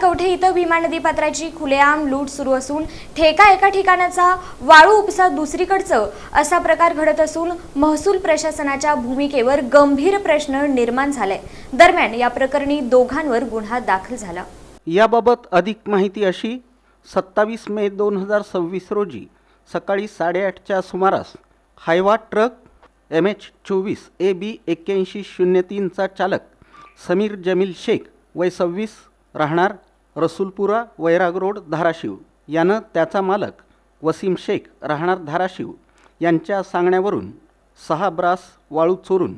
कवठे इथं भीमा नदीपात्राची खुलेआम लूट सुरू असून ठेका एका ठिकाणाचा वाळू उपसा दुसरीकडचं असा प्रकार घडत असून महसूल प्रशासनाच्या भूमिकेवर गंभीर प्रश्न निर्माण झालाय। दरम्यान या प्रकरणी दोघांवर गुन्हा दाखल झाला। याबाबत अधिक माहिती अशी 27 मे 2026 रोजी सकाळी 8:30च्या सुमारास हायवा ट्रक MH24 AB 8103 चा चालक समीर जमील शेख वय 26 राहणार रसूलपुरा वैराग रोड धाराशिव यानं त्याचा मालक वसीम शेख राहणार धाराशिव यांच्या सांगण्यावरून 6 ब्रास वाळू चोरून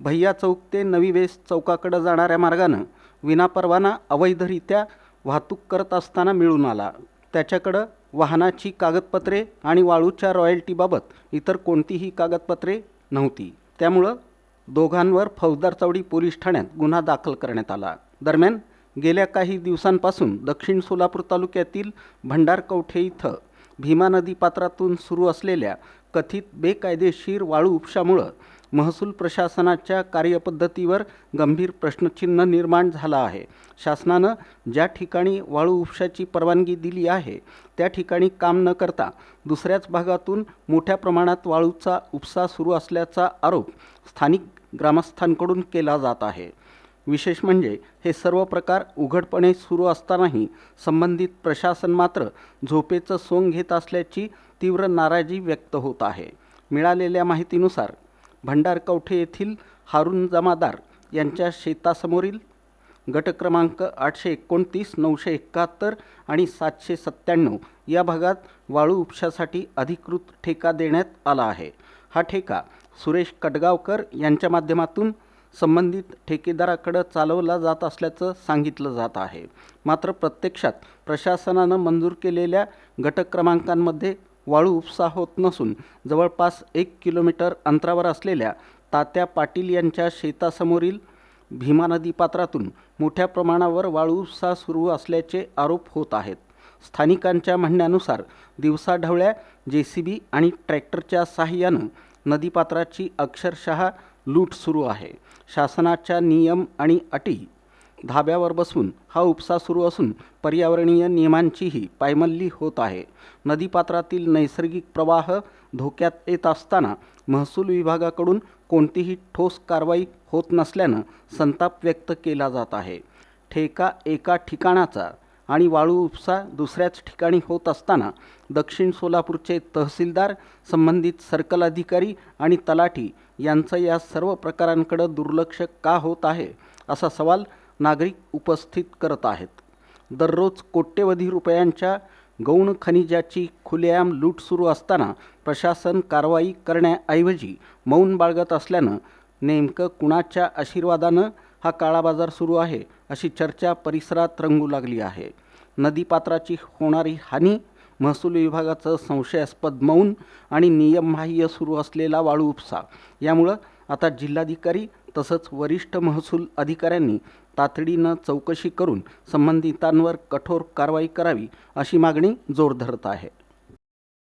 भैया चौक ते नवी वेस चौकाकडे जाणाऱ्या मार्गानं विनापरवाना अवैधरित्या वाहतूक करत असताना मिळून आला। त्याच्याकडे वाहनाची कागदपत्रे आणि वाळूच्या रॉयल्टीबाबत इतर कोणतीही कागदपत्रे नव्हती। त्यामुळे दोघांवर फौजदार चौडी पोलीस ठाण्यात गुन्हा दाखल करण्यात आला। दरम्यान गेल्या काही दिवसांपासून दक्षिण सोलापूर तालुक्यातील भंडारकवठे इथं भीमा नदी पात्रातून सुरू असलेल्या कथित बेकायदेशीर वाळू उपशामुळे महसूल प्रशासनाच्या कार्यपद्धतीवर गंभीर प्रश्नचिन्ह निर्माण झाला आहे। शासनानं ज्या ठिकाणी वाळू उपशाची परवानगी दिली आहे त्या ठिकाणी काम न करता दुसऱ्याच भागातून मोठ्या प्रमाणात वाळूचा उपसा सुरू असल्याचा आरोप स्थानिक ग्रामस्थांकडून केला जात आहे। विशेष म्हणजे हे सर्व प्रकार उघडपणे सुरू असतानाही संबंधित प्रशासन मात्र झोपेचं सोंग घेत असल्याची तीव्र नाराजी व्यक्त होत आहे। मिळालेल्या माहितीनुसार भंडारकवठे येथील हारून जमादार यांच्या शेतासमोरील गट क्रमांक 829, 971 आणि 797 या भागात वाळू उपशासाठी अधिकृत ठेका देण्यात आला आहे। हा ठेका सुरेश कटगावकर यांच्या माध्यमातून संबंधित ठेकेदाराकडे चालवला जात असल्याचं सांगितलं जात आहे। मात्र प्रत्यक्षात प्रशासनानं मंजूर केलेल्या गट क्रमांकांमध्ये वाळू उपसा होत नसून जवळपास 1 किलोमीटर अंतरावर असलेल्या तात्या पाटील यांच्या शेतासमोरील भीमा नदी पात्रातून मोठ्या प्रमाणावर वाळू उपसा सुरू असल्याचे आरोप होत आहेत। स्थानिकांच्या म्हणण्यानुसार दिवसाढवळ्या JCB आणि ट्रॅक्टरच्या साहाय्यानं नदीपात्राची अक्षरशः लूट सुरू आहे। शासनाच्या नियम आणि अटी धाब्यावर बसून हा उपसा सुरू असून पर्यावरणीय नियमांचीही पायमल्ली होत आहे। नदीपात्रातील नैसर्गिक प्रवाह धोक्यात येत असताना महसूल विभागाकडून कोणतीही ठोस कारवाई होत नसल्यानं संताप व्यक्त केला जात आहे। ठेका एका ठिकाणाचा आणि वाळू उपसा दुसऱ्याच ठिकाणी होत असताना दक्षिण सोलापूरचे तहसीलदार, संबंधित सर्कल अधिकारी आणि तलाठी यांचं या सर्व प्रकारांकडे दुर्लक्ष का होत आहे असा सवाल नागरिक उपस्थित करत आहेत। दररोज कोट्यवधी रुपयांच्या गौण खनिजाची खुलेआम लूट सुरू असताना प्रशासन कारवाई करण्याऐवजी मौन बाळगत असल्यानं नेमकं कुणाच्या आशीर्वादानं हा काळा बाजार सुरू आहे अशी चर्चा परिसरात रंगू लागली आहे। नदीपात्राची होणारी हानी, महसूल विभागाचं संशयास्पद मौन आणि नियमबाह्य सुरू असलेला वाळू उपसा यामुळं आता जिल्हाधिकारी तसंच वरिष्ठ महसूल अधिकाऱ्यांनी तातडीनं चौकशी करून संबंधितांवर कठोर कारवाई करावी अशी मागणी जोर धरत आहे।